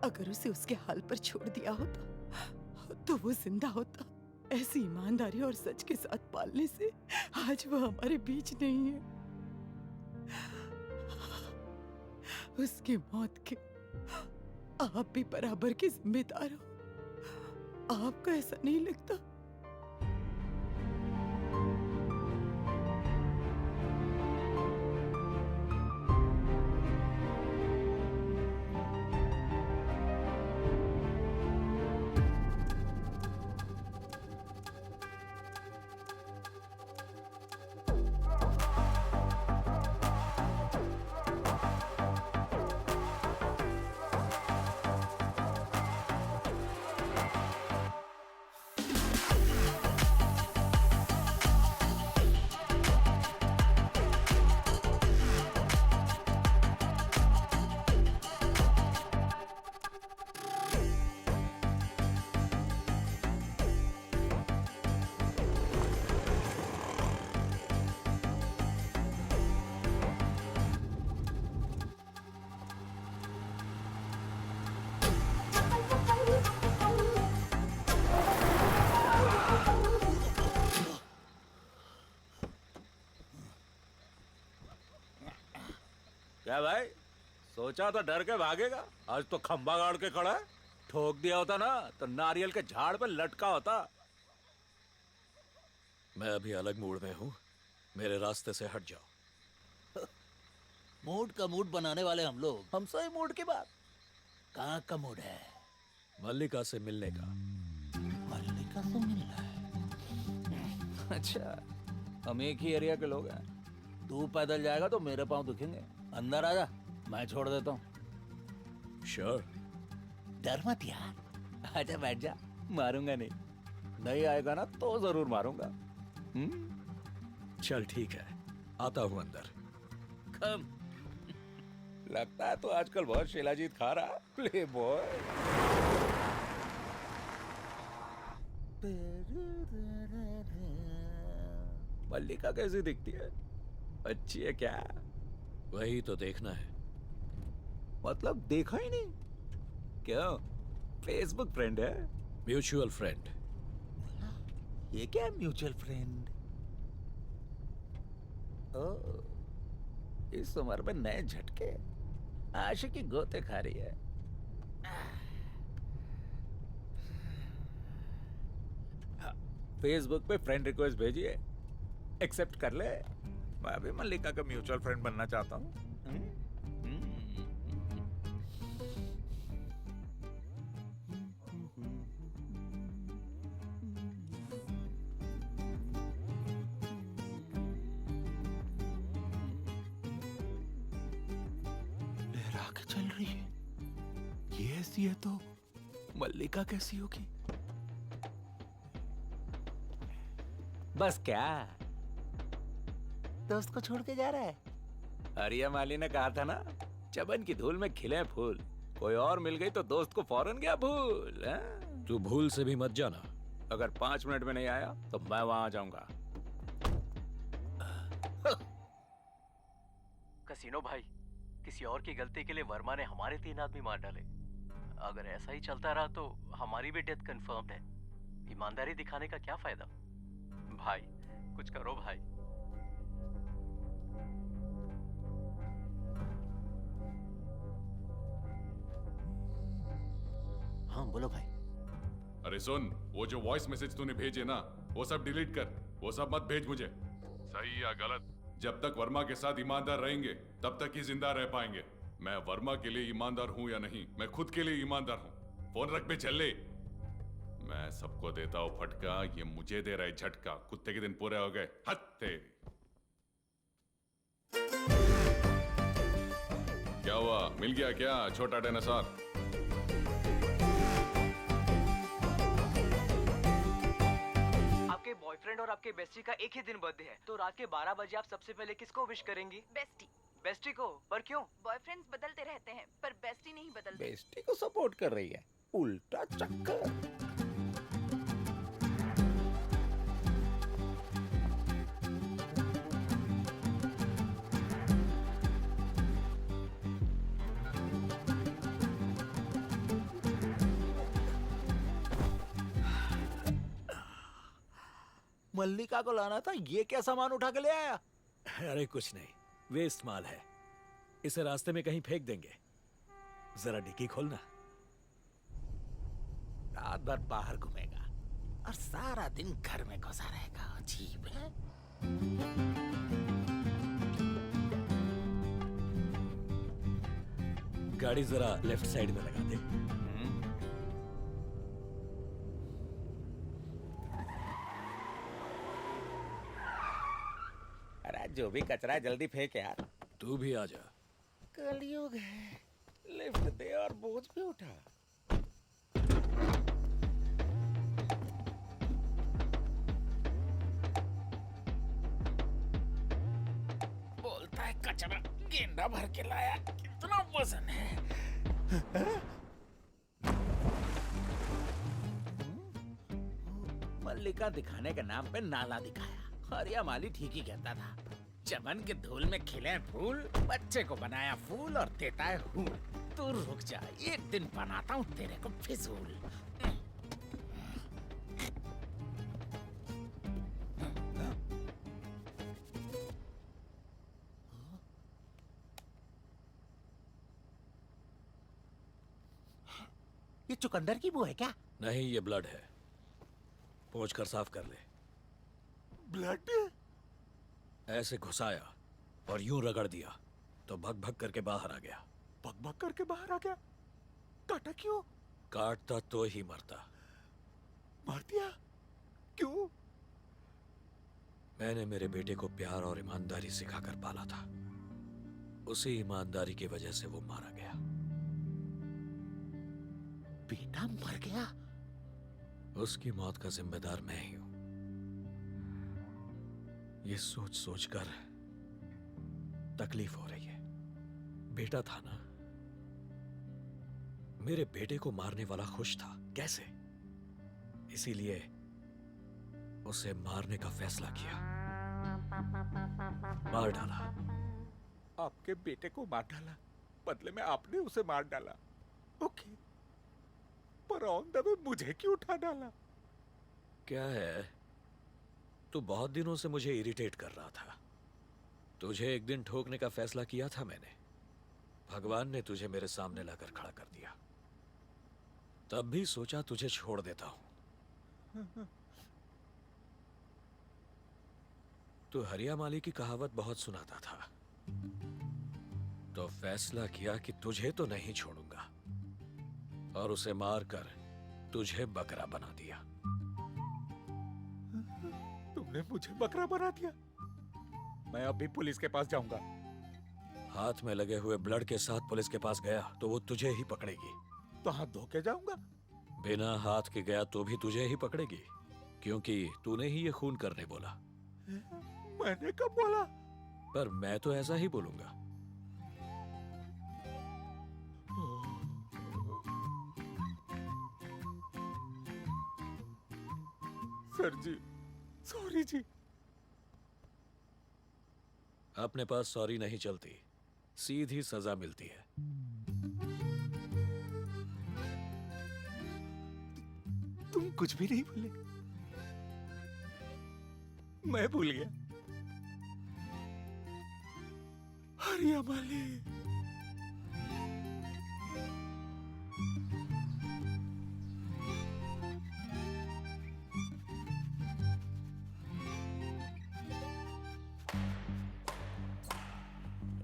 अगर उसे उसके हाल पर छोड़ दिया होता तो वो जिंदा होता। ऐसी ईमानदारी और सच के साथ पालने से आज वो हमारे बीच नहीं है। उसकी मौत के आप भी बराबर के जिम्मेदार हो। आपको ऐसा नहीं लगता? क्या भाई, सोचा तो डर के भागेगा, आज तो खंबा गाड़ के खड़ा है। ठोक दिया होता ना तो नारियल के झाड़ पे लटका होता। मैं अभी अलग मूड में हूँ, मेरे रास्ते से हट जाओ। मूड का मूड बनाने वाले हम लोग, हमसे ही मूड की बात। कहाँ का मूड है? मल्लिका से मिलने का। मल्लिका से मिलना है? अच्छा, हम एक ही एरिया के लोग हैं। तू पैदल जाएगा तो मेरे पाँव दुखेंगे। अंदर आजा, मैं छोड़ देता हूँ। श्योर। डर मत यार, आजा बैठ जा, मारूंगा नहीं। नहीं आएगा ना तो जरूर मारूंगा। चल ठीक है, आता हूँ अंदर। कम। लगता है तो आजकल बहुत शिलाजीत खा रहा। Play boy. मल्लिका कैसी दिखती है? अच्छी है क्या? वही तो देखना है। मतलब देखा ही नहीं? क्यों? फेसबुक फ्रेंड है? Mutual friend. ये क्या म्यूचुअल फ्रेंड? ओ, इस उम्र में नए झटके, आशिकी गोते खा रही है। फेसबुक पे फ्रेंड रिक्वेस्ट भेजिए, एक्सेप्ट कर ले। मैं भी मल्लिका का म्यूचुअल फ्रेंड बनना चाहता हूँ। लहरा के चल रही है। ये ऐसी है तो मल्लिका कैसी होगी? बस क्या दोस्त को छोड़ के जा रहा है? आर्या माली ने कहा था ना, चबन की धूल में खिले फूल। कोई और मिल गई तो दोस्त को फौरन क्या भूल। तू भूल से भी मत जाना। अगर 5 मिनट में नहीं आया तो मैं वहां आ जाऊंगा। कसीनो भाई, किसी और की गलती के लिए वर्मा ने हमारे 3 आदमी मार डाले। अगर ऐसा ही चलता रहा तो हमारी भी डेथ कंफर्म्ड है। ईमानदारी दिखाने का क्या फायदा? भाई कुछ करो भाई। हाँ बोलो भाई। अरे सुन, वो जो वॉइस मैसेज तूने भेजे ना, वो सब डिलीट कर। वो सब मत भेज मुझे। सही या गलत, जब तक वर्मा के साथ ईमानदार रहेंगे तब तक ही जिंदा रह पाएंगे। मैं वर्मा के लिए ईमानदार हूं या नहीं, मैं खुद के लिए ईमानदार हूं। फोन रख पे चले। मैं सबको देता हूं फटका, ये मुझे दे रहा है झटका। कुत्ते के दिन पूरे हो गए। हद तेरी। क्या हुआ, मिल गया क्या छोटा डायनासोर? आपके बॉयफ्रेंड और आपके बेस्टी का एक ही दिन बर्थडे है, तो रात के 12 बजे आप सबसे पहले किसको विश करेंगी? बेस्टी। बेस्टी को? पर क्यों? बॉयफ्रेंड्स बदलते रहते हैं पर बेस्टी नहीं बदलते। बेस्टी को सपोर्ट कर रही है, उल्टा चक्कर। मल्लिका को लाना था, ये क्या सामान उठा के ले आया? अरे कुछ नहीं, वेस्ट माल है। इसे रास्ते में कहीं फेंक देंगे। जरा डिक्की खोलना। रात भर बाहर घूमेगा और सारा दिन घर में घुसा रहेगा। अजीब है। गाड़ी जरा लेफ्ट साइड में लगा दे। अरे जो भी कचरा है जल्दी फेंक यार। तू भी आ जा। कलयुग है, लिफ्ट दे और बोझ भी उठा। बोलता है कचरा गेंडा भर के लाया, कितना वजन है। मल्लिका दिखाने के नाम पे नाला दिखाया। आर्या माली ठीक ही कहता था, चमन के धूल में खिले फूल, बच्चे को बनाया फूल और देता है हूल। तू रुक जा, एक दिन बनाता हूँ तेरे को फिजूल। ये चुकंदर की बू है क्या? नहीं, ये ब्लड है। पोंछ कर साफ कर ले। ब्लड? ऐसे घुसाया और यूं रगड़ दिया तो भग भग करके बाहर आ गया। भग भग करके बाहर आ गया? काटा क्यों? काटता तो ही मरता। मार दिया? क्यों? मैंने मेरे बेटे को प्यार और ईमानदारी सिखाकर पाला था। उसी ईमानदारी की वजह से वो मारा गया। बेटा मर गया? उसकी मौत का जिम्मेदार मैं ही हूं। ये सोच सोच कर तकलीफ हो रही है। बेटा था ना, मेरे बेटे को मारने वाला खुश था। कैसे? इसीलिए उसे मारने का फैसला किया। मार डाला। आपके बेटे को मार डाला, बदले में आपने उसे मार डाला। ओके, पर ऑन द वे मुझे क्यों उठा डाला? क्या है, तू बहुत दिनों से मुझे इरिटेट कर रहा था। तुझे एक दिन ठोकने का फैसला किया था मैंने। भगवान ने तुझे मेरे सामने लाकर खड़ा कर दिया। तब भी सोचा तुझे छोड़ देता हूं। तू हरिया माली की कहावत बहुत सुनाता था, तो फैसला किया कि तुझे तो नहीं छोड़ूंगा और उसे मारकर तुझे बकरा बना दिया। तुमने मुझे बकरा बना दिया। मैं अभी पुलिस के पास जाऊंगा। हाथ में लगे हुए ब्लड के साथ पुलिस के पास गया तो वो तुझे ही पकड़ेगी। तो हाथ धो के जाऊंगा। बिना हाथ के गया तो भी तुझे ही पकड़ेगी, क्योंकि तूने ही ये खून करने बोला। मैंने कब बोला? पर मैं तो ऐसा ही बोलूंगा। सर जी, सॉरी जी। अपने पास सॉरी नहीं चलती, सीधी सजा मिलती है। तुम कुछ भी नहीं भूले। मैं भूल गया। हरिया माली।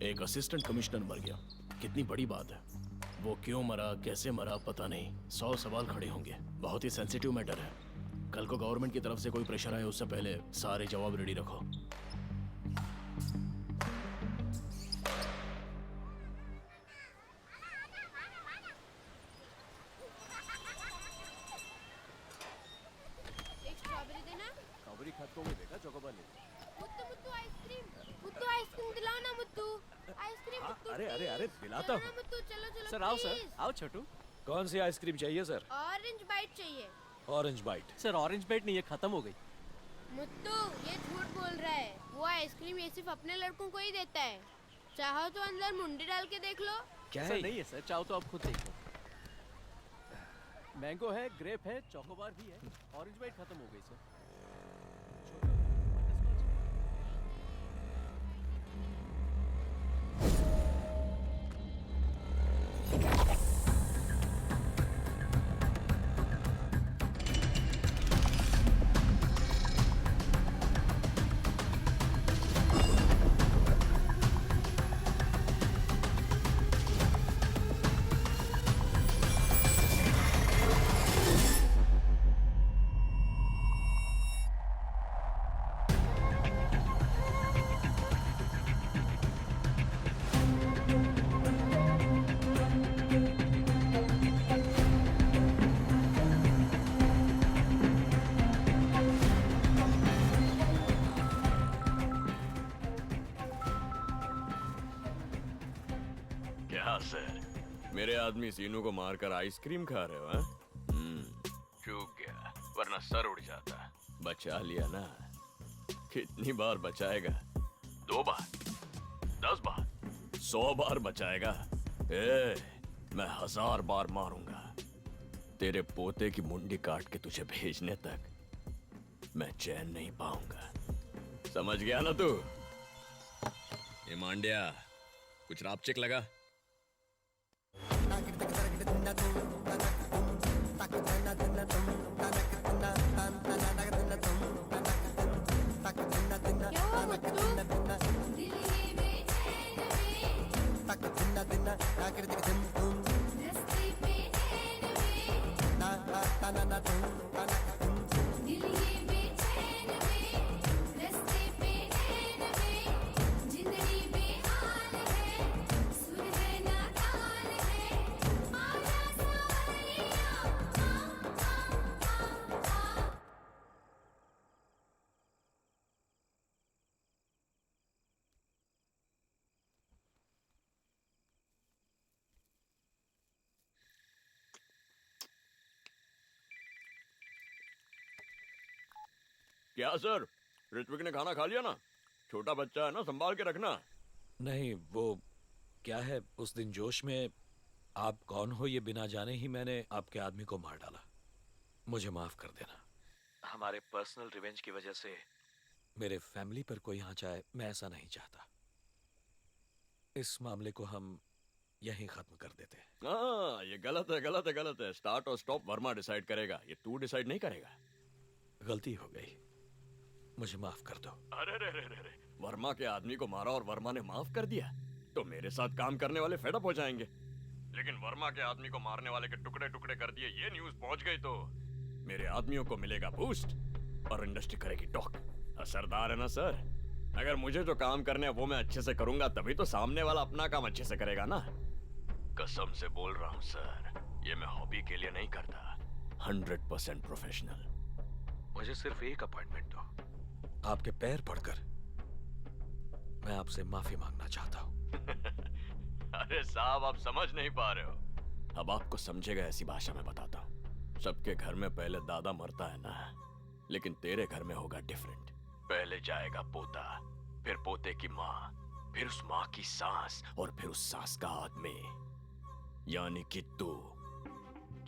एक असिस्टेंट कमिश्नर मर गया, कितनी बड़ी बात है। वो क्यों मरा, कैसे मरा, पता नहीं। 100 सवाल खड़े होंगे। बहुत ही सेंसिटिव मैटर है। कल को गवर्नमेंट की तरफ से कोई प्रेशर आए उससे पहले सारे जवाब रेडी रखो। एक स्ट्रॉबेरी देना। स्ट्रॉबेरी खाते हुए देखा चोकोबार ने। मुत्तू आइसक्रीम दिलाओ ना मुत्तू। आइसक्रीम मुत्तू। अरे अरे अरे दिलाता हूँ। मुत्तू चलो चलो। सर आओ सर, आओ छोटू। कौन सी आइसक्रीम चाहिए सर? ऑरेंज बाइट चाहिए। Orange bite. Sir orange bite नहीं, ये खत्म हो गई। मुत्तू ये झूठ बोल रहा है। वो आइसक्रीम ये सिर्फ अपने लड़कों को ही देता है। चाहो तो अंदर मुंडी डाल के देख लो। क्या है? नहीं है सर, चाहो तो आप खुद देख लो। मैंगो है, ग्रेप है, चोकोबार भी है। ऑरेंज बाइट खत्म हो गई सर। सर, मेरे आदमी सीनू को मारकर आइसक्रीम खा रहे हो? चूक गया, वरना सर उड़ जाता। बचा लिया ना। कितनी बार बचाएगा? 2 बार, 10 बार, 100 बार बचाएगा? मैं 1000 बार मारूंगा। तेरे पोते की मुंडी काट के तुझे भेजने तक मैं चैन नहीं पाऊंगा। समझ गया ना तू? ये मांड्या, कुछ रापचिक लगा? क्या सर, ऋत्विक ने खाना खा लिया ना? छोटा बच्चा है ना, संभाल के रखना। नहीं, वो क्या है, उस दिन जोश में आप कौन हो ये बिना जाने ही मैंने आपके आदमी को मार डाला। मुझे माफ कर देना। हमारे पर्सनल रिवेंज की वजह से मेरे फैमिली पर कोई आँच आए, मैं ऐसा नहीं चाहता। इस मामले को हम यहीं खत्म कर देते हैं। हाँ, ये गलत है, गलत है, गलत है। स्टार्ट और स्टॉप वर्मा डिसाइड करेगा, ये तू डिसाइड नहीं करेगा। गलती हो गई, मुझे माफ कर दो। अरे रे रे रे रे, वर्मा के आदमी को मारा और वर्मा ने माफ कर दिया तो मेरे साथ काम करने वाले फेडअप हो जाएंगे। लेकिन वर्मा के आदमी को मारने वाले के टुकड़े टुकड़े कर दिए, ये न्यूज़ पहुंच गई तो मेरे आदमियों को मिलेगा बूस्ट और इंडस्ट्री करेगी टॉक। असरदार है ना सर? अगर मुझे जो काम करने हैं वो मैं अच्छे से करूंगा तभी तो सामने वाला अपना काम अच्छे से करेगा ना। कसम से बोल रहा हूँ सर, ये मैं हॉबी के लिए नहीं करता, 100% प्रोफेशनल। मुझे सिर्फ एक अपॉइंटमेंट दो, आपके पैर पड़कर मैं आपसे माफी मांगना चाहता हूँ। अरे साहब, आप समझ नहीं पा रहे हो। अब आपको समझेगा ऐसी भाषा में बताता हूँ। सबके घर में पहले दादा मरता है ना, लेकिन तेरे घर में होगा डिफरेंट। पहले जाएगा पोता, फिर पोते की माँ, फिर उस माँ की सास और फिर उस सास का आदमी, यानी कि तू।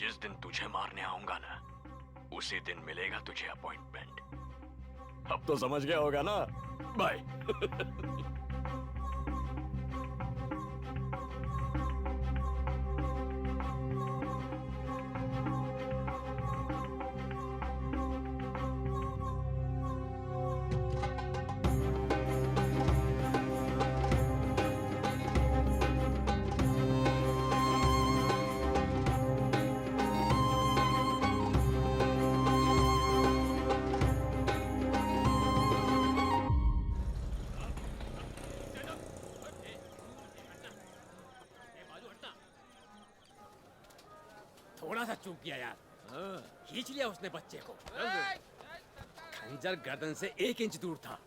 जिस दिन तुझे मारने आऊंगा ना, उसी दिन मिलेगा तुझे अपॉइंटमेंट। अब तो समझ गया होगा ना? बाय। थोड़ा सा चूक गया यार, खींच लिया उसने बच्चे को। खंजर गर्दन से 1 इंच दूर था,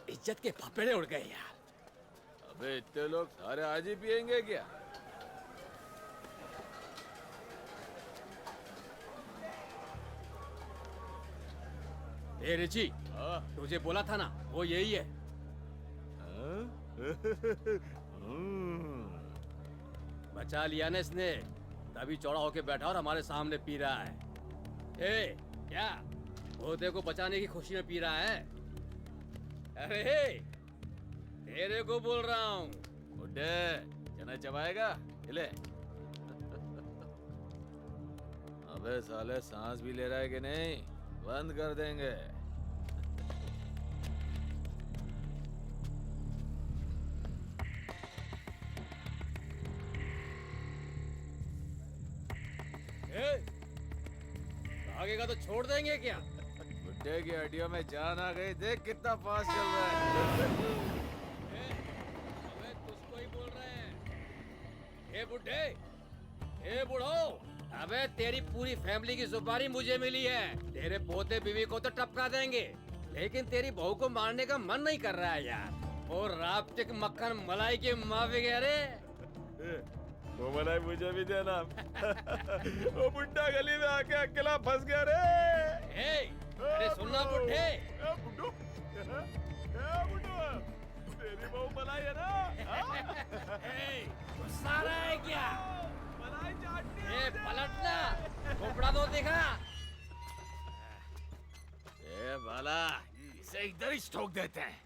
इज्जत के फपेड़े उड़ गए यार। अबे इतने लोग सारे आज ही पियेंगे क्या? ए रिची, तुझे बोला था ना, वो यही है। बचा लिया ना इसने, तभी चौड़ा होके बैठा और हमारे सामने पी रहा है। ए, क्या पोते को बचाने की खुशी में पी रहा है? अरे तेरे को बोल रहा हूँ। बुड्ढे, चना चबाएगा? ले। अबे साले, सांस भी ले रहा है कि नहीं? बंद कर देंगे। भागेगा तो छोड़ देंगे क्या? बुड्ढे की हड्डियों में जान आ गई, देख कितना फास्ट चल रहा है। अबे तुझको ही बोल रहे हैं। ए बुड्ढे, ए बूढ़ो, अबे तेरी पूरी फैमिली की सुपारी मुझे मिली है। तेरे पोते बीवी को तो टपका देंगे, लेकिन तेरी बहू को मारने का मन नहीं कर रहा है यार। और राप्टिक मक्खन मलाई की माफी कह रहे, वो मलाई मुझे भी देना। वो बुड्ढा गली में आके अकेला फंस गया रे। अरे सुनना बुड्ढे, तेरी बहू मलाई है ना? गुस्सा आ रहा है क्या? मलाई चाटनी। ए पलटना, खोपड़ा तो देखा। ए बाला, इसे इधर ही ठोक देते हैं।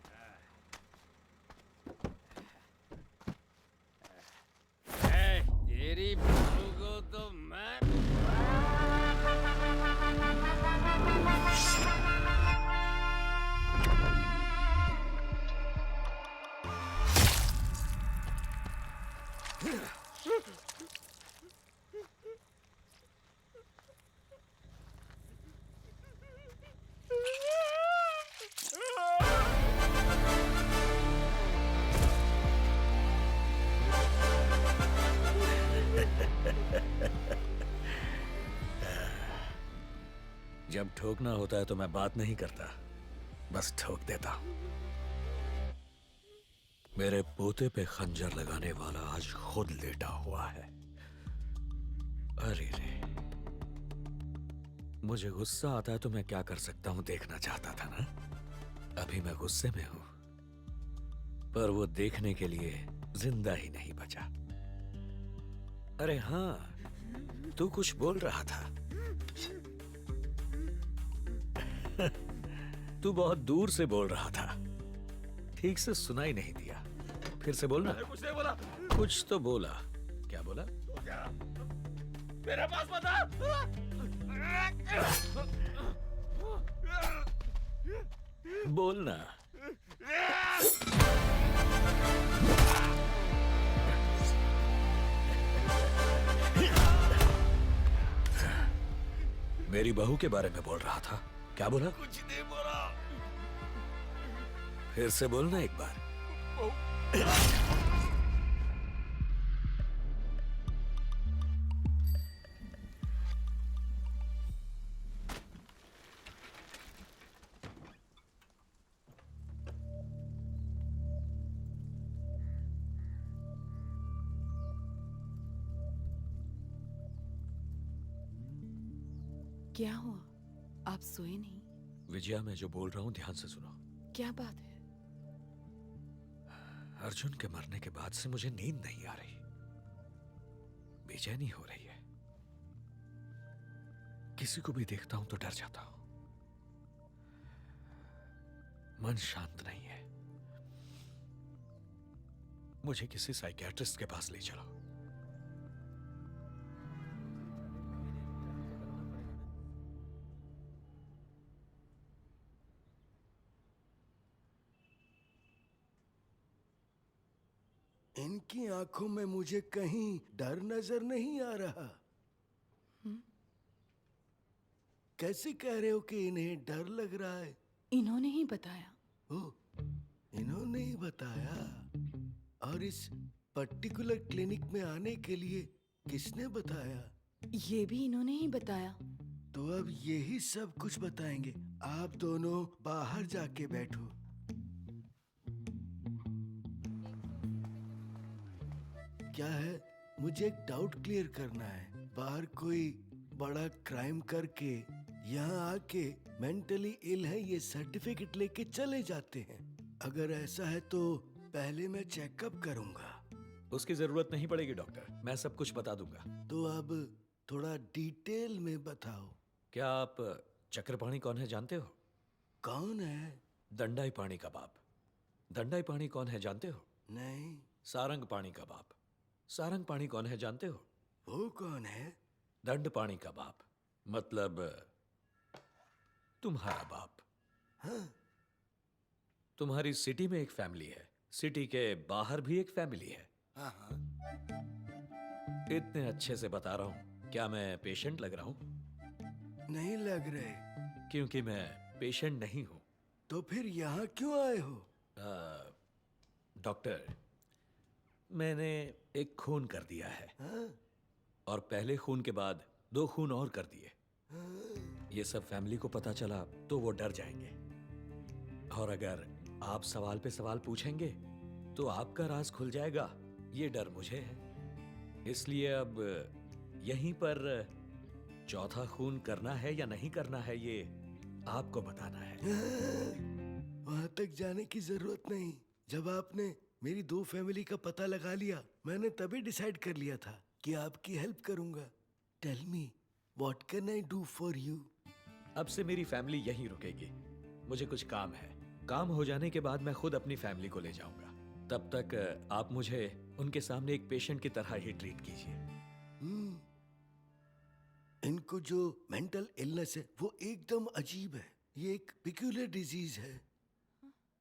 तेरी बहू को तो मैं जब ठोकना होता है तो मैं बात नहीं करता, बस ठोक देता हूं। मेरे पोते पे खंजर लगाने वाला आज खुद लेटा हुआ है। अरे रे, मुझे गुस्सा आता है तो मैं क्या कर सकता हूं देखना चाहता था ना। अभी मैं गुस्से में हूं, पर वो देखने के लिए जिंदा ही नहीं बचा। अरे हाँ, तू कुछ बोल रहा था। तू बहुत दूर से बोल रहा था, ठीक से सुनाई नहीं दिया। फिर से बोलना। कुछ नहीं बोला। कुछ तो बोला। क्या बोला? तो क्या? मेरे पास बता। बोलना। मेरी बहू के बारे में बोल रहा था। क्या बोला? कुछ नहीं बोला। फिर से बोलना एक बार। क्या हुआ? आप सोए नहीं? विजया, मैं जो बोल रहा हूं ध्यान से सुनो। क्या बात है? अर्जुन के मरने के बाद से मुझे नींद नहीं आ रही, बेचैनी हो रही है। किसी को भी देखता हूं तो डर जाता हूं। मन शांत नहीं है। मुझे किसी साइकियाट्रिस्ट के पास ले चलो। इनकी आंखों में मुझे कहीं डर नजर नहीं आ रहा। कैसे कह रहे हो कि इन्हें डर लग रहा है? इन्होंने ही बताया। ओ, इन्होंने ही बताया। और इस पर्टिकुलर क्लिनिक में आने के लिए किसने बताया? ये भी इन्होंने ही बताया। तो अब यही सब कुछ बताएंगे। आप दोनों बाहर जाके बैठो। क्या है? मुझे एक डाउट क्लियर करना है। बाहर कोई बड़ा क्राइम करके यहाँ आके मेंटली इल है ये सर्टिफिकेट लेके चले जाते हैं। अगर ऐसा है तो पहले मैं चेकअप करूंगा। उसकी जरूरत नहीं पड़ेगी डॉक्टर, मैं सब कुछ बता दूंगा। तो अब थोड़ा डिटेल में बताओ। क्या आप चक्रपाणी कौन है जानते हो? कौन है? दंडाई पानी का बाप। दंडाई पानी कौन है जानते हो? नहीं। सारंग पानी का बाप। सारंग पानी कौन है जानते हो? वो कौन है? दंड पानी का बाप, मतलब तुम्हारा बाप। हाँ? तुम्हारी सिटी में एक फैमिली है, सिटी के बाहर भी एक फैमिली है। हाँ। इतने अच्छे से बता रहा हूं, क्या मैं पेशेंट लग रहा हूं? नहीं लग रहे। क्योंकि मैं पेशेंट नहीं हूं। तो फिर यहाँ क्यों आए हो? डॉक्टर, मैंने एक खून कर दिया है। हाँ? और पहले खून के बाद 2 खून और कर दिए। ये सब फैमिली को पता चला तो वो डर जाएंगे। और अगर आप सवाल पे सवाल पूछेंगे तो आपका राज खुल जाएगा। ये डर मुझे है। इसलिए अब यहीं पर चौथा खून करना है या नहीं करना है ये आपको बताना है। वहां तक जाने की जरूरत नहीं। जब आपने मेरी 2 फैमिली का पता लगा लिया, मैंने तभी डिसाइड कर लिया था कि आपकी हेल्प करूंगा। Tell me, what can I do for you? अब से मेरी फैमिली यहीं रुकेगी। मुझे कुछ काम है। काम हो जाने के बाद मैं खुद अपनी फैमिली को ले जाऊंगा। तब तक आप मुझे उनके सामने एक पेशेंट की तरह ही ट्रीट कीजिए। इनको जो मेंटल इलनेस है वो एकदम अजीब है। ये एक पिक्यूलियर डिजीज है।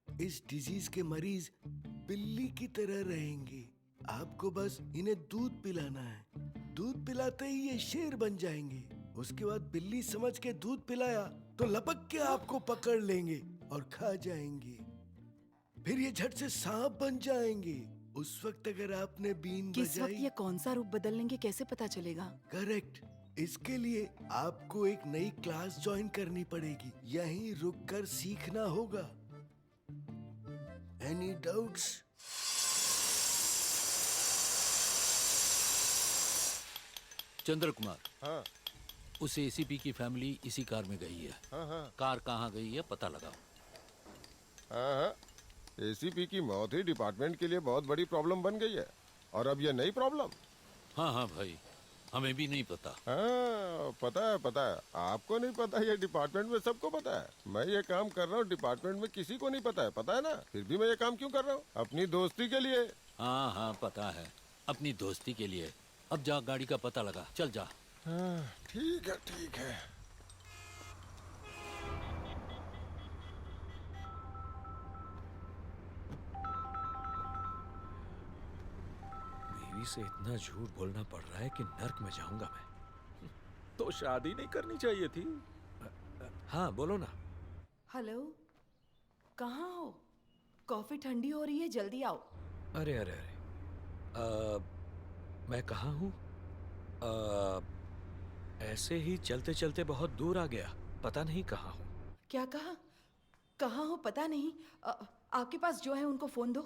इस डिजीज के मरीज बिल्ली की तरह रहेंगे। आपको बस इन्हें दूध पिलाना है। दूध पिलाते ही ये शेर बन जाएंगे। उसके बाद बिल्ली समझ के दूध पिलाया तो लपक के आपको पकड़ लेंगे और खा जाएंगे। फिर ये झट से सांप बन जाएंगे। उस वक्त अगर आपने बीन किस वक्त बजाई, ये कौन सा रूप बदल लेंगे कैसे पता चलेगा? करेक्ट। इसके लिए आपको एक नई क्लास ज्वाइन करनी पड़ेगी। यहीं रुककर सीखना होगा। Any doubts? चंद्र कुमार। हाँ। उस एसीपी की फैमिली इसी कार में गई है। हाँ। कार कहाँ गई है पता लगाओ। हाँ। एसीपी की मौत ही डिपार्टमेंट के लिए बहुत बड़ी प्रॉब्लम बन गई है। और अब ये नई प्रॉब्लम। हाँ भाई, हमें भी नहीं पता। हाँ पता है आपको नहीं पता, ये डिपार्टमेंट में सबको पता है। मैं ये काम कर रहा हूँ डिपार्टमेंट में किसी को नहीं पता है ना। फिर भी मैं ये काम क्यों कर रहा हूँ? अपनी दोस्ती के लिए। हाँ पता है, अपनी दोस्ती के लिए। अब जा, गाड़ी का पता लगा, चल जा। हाँ, ठीक है। बीवी से इतना झूठ बोलना पड़ रहा है कि नर्क में जाऊंगा मैं। तो शादी नहीं करनी चाहिए थी। हाँ बोलो ना। हेलो, कहाँ हो? कॉफी ठंडी हो रही है, जल्दी आओ। अरे मैं कहाँ हूँ? ऐसे ही चलते चलते बहुत दूर आ गया, पता नहीं कहाँ हूँ। क्या कहा? कहाँ हो पता नहीं? आपके पास जो है उनको फोन दो।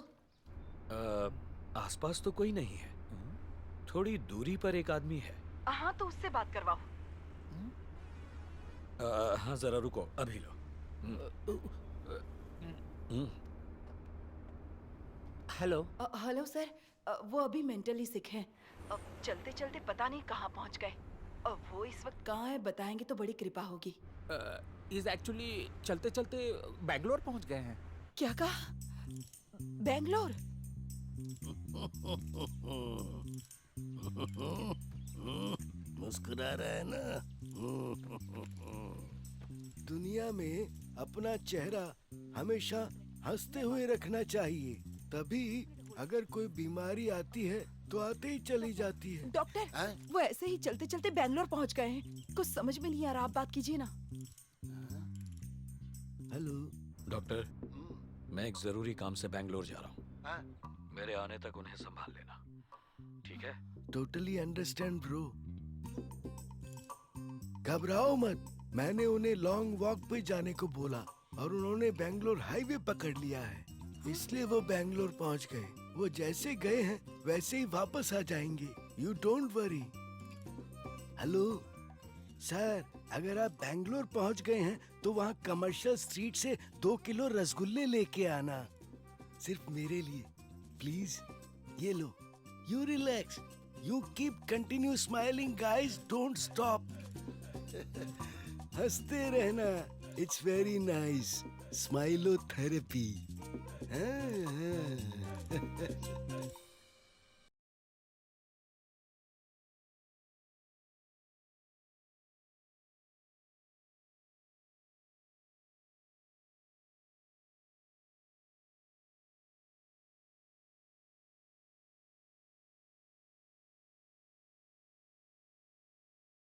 आसपास तो कोई नहीं है, थोड़ी दूरी पर एक आदमी है। हाँ तो उससे बात करवाओ। हाँ जरा रुको, अभी लो। हेलो। हेलो सर, वो अभी मेंटली सिक हैं। चलते चलते पता नहीं कहाँ पहुँच गए। वो इस वक्त कहाँ है बताएंगे तो बड़ी कृपा होगी। इज एक्चुअली चलते चलते बैंगलोर पहुंच गए हैं। क्या कहा? बैंगलोर? मुस्कुरा रहा है ना? दुनिया में अपना चेहरा हमेशा हंसते हुए रखना चाहिए, तभी अगर कोई बीमारी आती है तो आते ही चली जाती है। डॉक्टर, वो ऐसे ही चलते चलते बैंगलोर पहुंच गए हैं। कुछ समझ में नहीं आ रहा, आप बात कीजिए ना। हेलो डॉक्टर, मैं एक जरूरी काम से बैंगलोर जा रहा हूँ। मेरे आने तक उन्हें संभाल लेना, ठीक है? Totally understand bro. घबराओ मत, मैंने उन्हें लॉन्ग वॉक पे जाने को बोला और उन्होंने बैंगलोर हाईवे पकड़ लिया है, इसलिए वो बैंगलोर पहुंच गए। वो जैसे गए हैं वैसे ही वापस आ जाएंगे, you don't worry. Hello sir, अगर आप बैंगलोर पहुंच गए हैं तो वहाँ कमर्शियल स्ट्रीट से 2 किलो रसगुल्ले लेके आना, सिर्फ मेरे लिए प्लीज। ये लो, you relax, you keep continue smiling guys, don't stop. हंसते रहना, इट्स वेरी नाइस, स्माइलो थेरेपी।